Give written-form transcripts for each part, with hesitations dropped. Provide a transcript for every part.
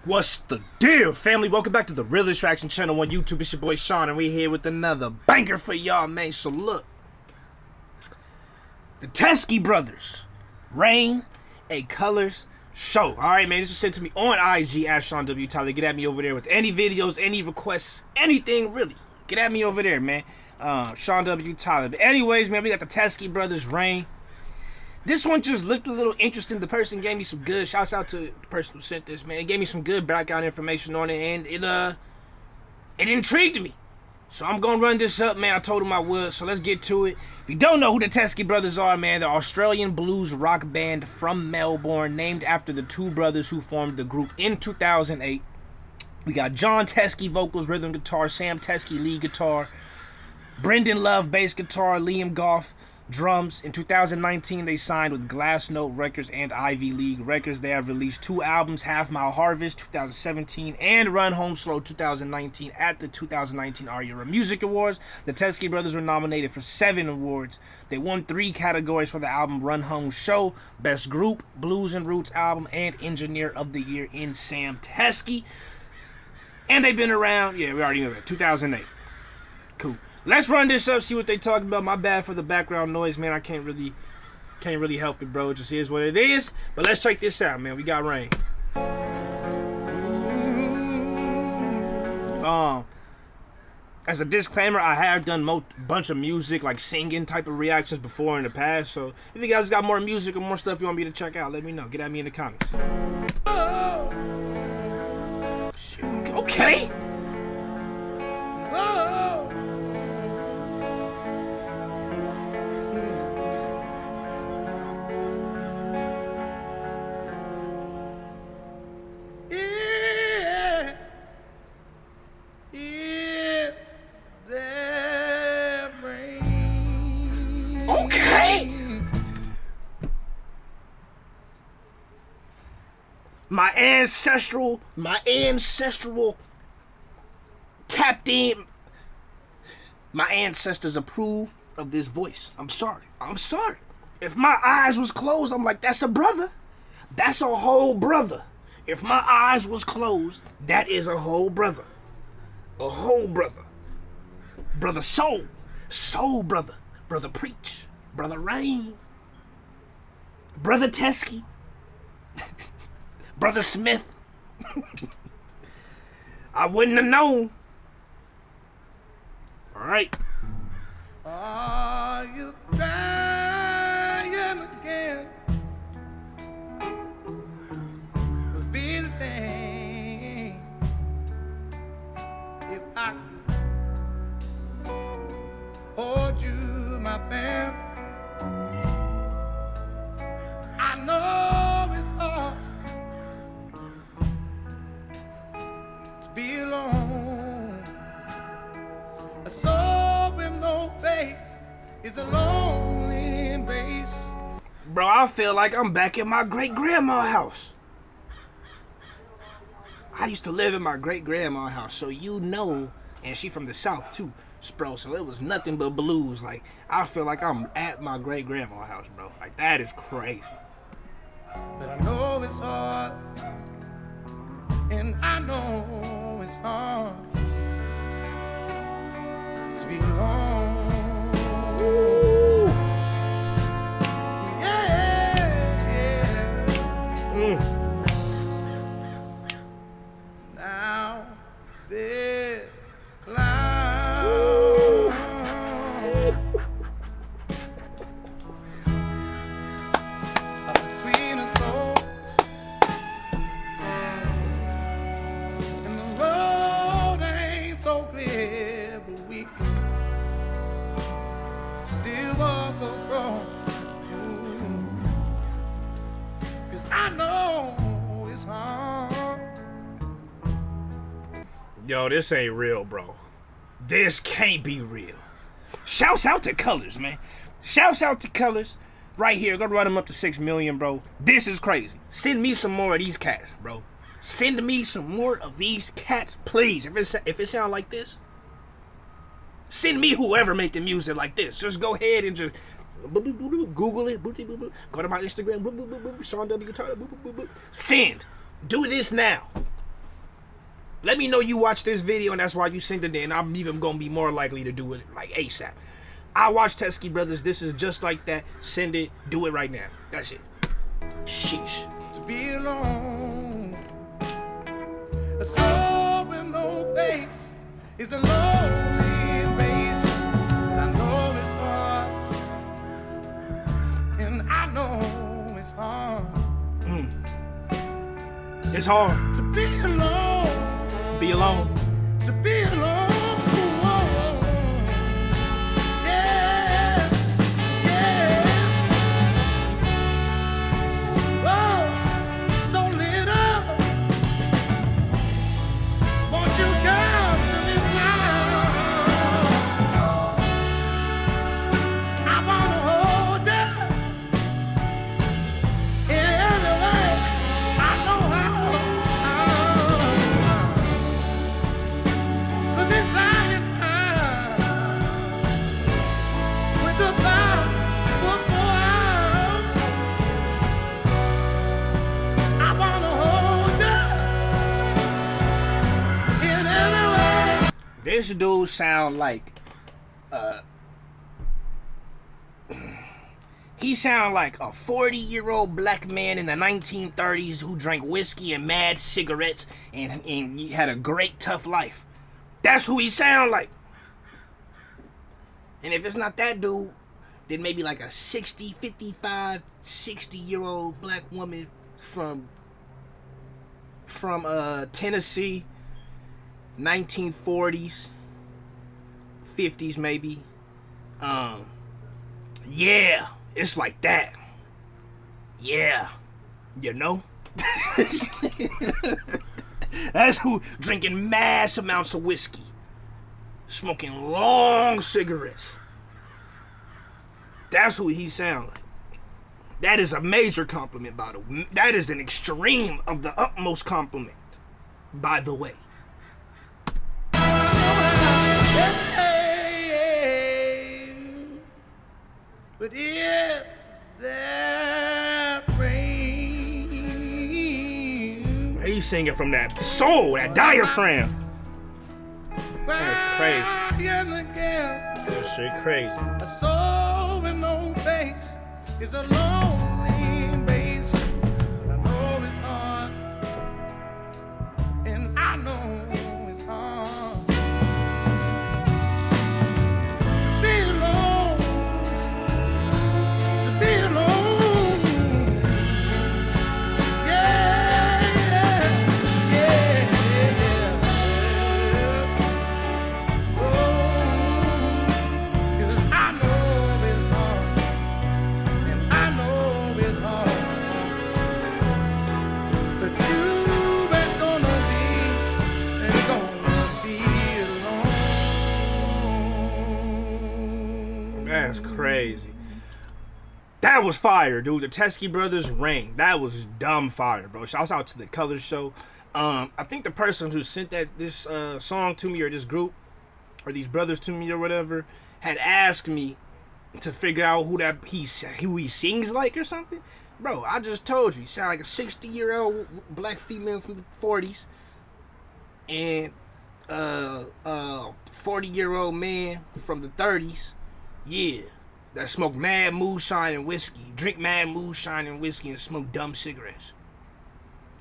What's the deal, family? Welcome back to the Realest Reaction channel on YouTube. It's your boy Sean, and we're here with another banger for y'all, man. So look, the Teskey brothers, Rain, a Colors Show. All right, man. This was sent to me on IG at Sean W. Tyler. Get at me over there with any videos, any requests, anything really. Get at me over there, man. Sean W. Tyler. But anyways, man, we got the Teskey brothers, Rain. This one just looked a little interesting. The person gave me some good, shouts out to the person who sent this, man. It gave me some good background information on it, and it intrigued me. So I'm gonna run this up, man. I told him I would, so let's get to it. If you don't know who the Teskey brothers are, man, they're Australian blues rock band from Melbourne, named after the two brothers who formed the group in 2008. We got John Teskey, vocals, rhythm guitar, Sam Teskey, lead guitar, Brendan Love, bass guitar, Liam Goff, drums. In 2019, they signed with Glassnote Records and Ivy League Records. They have released 2 albums, Half Mile Harvest 2017 and Run Home Slow 2019 at the 2019 ARIA Music Awards. The Teskey brothers were nominated for 7 awards. They won 3 categories for the album Run Home Show, Best Group, Blues and Roots Album, and Engineer of the Year in Sam Teskey. And they've been around, yeah, we already know that, 2008. Cool. Let's run this up, see what they talking about. My bad for the background noise, man. I can't really help it, bro. It just is what it is. But let's check this out, man. We got Rain. As a disclaimer, I have done bunch of music, like singing type of reactions before in the past. So if you guys got more music or more stuff you want me to check out, let me know. Get at me in the comments. Okay. Okay. My ancestral tapped in. My ancestors approve of this voice. I'm sorry. If my eyes was closed, I'm like, that's a brother. That's a whole brother. If my eyes was closed, that is a whole brother. A whole brother. Brother Soul. Soul brother. Brother Preach. Brother Rain. Brother Teskey. Brother Smith. I wouldn't have known. All right. Are you crying again? Would be the same if I could hold you, my fam. I know it's hard to be alone. A soul with no face is a lonely embrace. Bro, I feel like I'm back in my great-grandma's house. I used to live in my great-grandma's house, so you know, and she from the South too, bro, so it was nothing but blues. Like, I feel like I'm at my great-grandma's house, bro. Like, that is crazy. But I know it's hard, and I know it's hard to be alone. Ooh. Yeah. Mm. Now they're clouds up between us all, and the road ain't so clear, but we can still walk across. 'Cause I know it's hard. Yo, this ain't real, bro. This can't be real. Shouts out to Colors, man. Shouts out to Colors. Right here, gonna run them up to 6 million, bro. This is crazy. Send me some more of these cats, bro. Send me some more of these cats, please. If it sound like this, send me whoever making music like this. Just go ahead and just Google it. Go to my Instagram. Sean W. Tyler. Send. Do this now. Let me know you watch this video and that's why you sent it in. I'm even gonna be more likely to do it like ASAP. I watch Teskey Brothers. This is just like that. Send it. Do it right now. That's it. Sheesh. To be alone, a soul with no face is a lonely place, and I know it's hard, and I know it's hard. It's hard to be alone, to be alone. to be alone. Yeah, yeah. Oh, so little. Won't you come to me now? I wanna hold you in any way I know how. 'Cause it's lying with the power I wanna hold you in any way. This dude sound like he sound like a 40-year-old black man in the 1930s who drank whiskey and mad cigarettes and he had a great tough life. That's who he sound like. And if it's not that dude, then maybe like a 60, 55, 60-year-old black woman from Tennessee, 1940s, 50s maybe. Yeah, it's like that. Yeah, you know? That's who drinking mass amounts of whiskey, smoking long cigarettes. That's who he sound like. That is a major compliment, by the way. That is an extreme of the utmost compliment, by the way. But if that rain, He's singing from that soul, that diaphragm. That's crazy. That shit crazy. A soul with no face is a lonely base. But I know it's hard, and I know it's hard to be alone, to be alone. Yeah, yeah, yeah, yeah. Oh, 'cause I know it's hard, and I know it's hard. But you ain't gonna be alone. That's crazy. That was fire, dude. The Teskey Brothers Ring. That was dumb fire, bro. Shouts out to the Color Show. I think the person who sent this song to me, or this group, or these brothers to me, or whatever, had asked me to figure out who he sings like or something. Bro, I just told you, he sound like a 60-year-old black female from the 40s, and 40-year-old man from the 30s. Yeah, that smoke mad moonshine and whiskey, drink mad moonshine and whiskey, and smoke dumb cigarettes.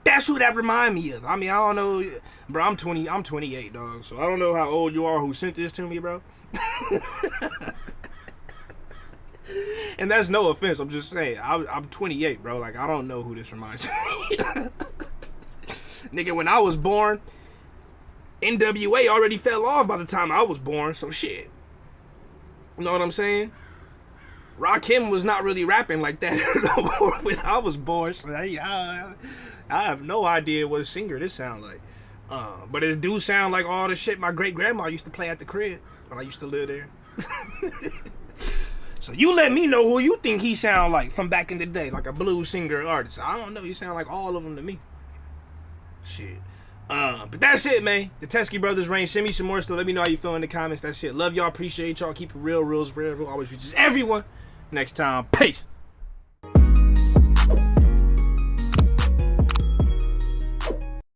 That's who that remind me of. I mean, I don't know, bro. I'm 28, dog. So I don't know how old you are who sent this to me, bro. And that's no offense. I'm just saying, I'm 28, bro. Like, I don't know who this reminds me of. Nigga, when I was born, NWA already fell off by the time I was born. So shit. You know what I'm saying? Rakim was not really rapping like that no more when I was born. So I have no idea what singer this sound like. But it do sound like all the shit my great grandma used to play at the crib when I used to live there. So you let me know who you think he sound like from back in the day, like a blues singer or artist. I don't know. He sound like all of them to me. Shit. But that's it, man. The Teskey Brothers reign. Send me some more stuff. Let me know how you feel in the comments. That's it. Love y'all. Appreciate y'all. Keep it real. Rules real. Always reaches everyone. Next time. Peace.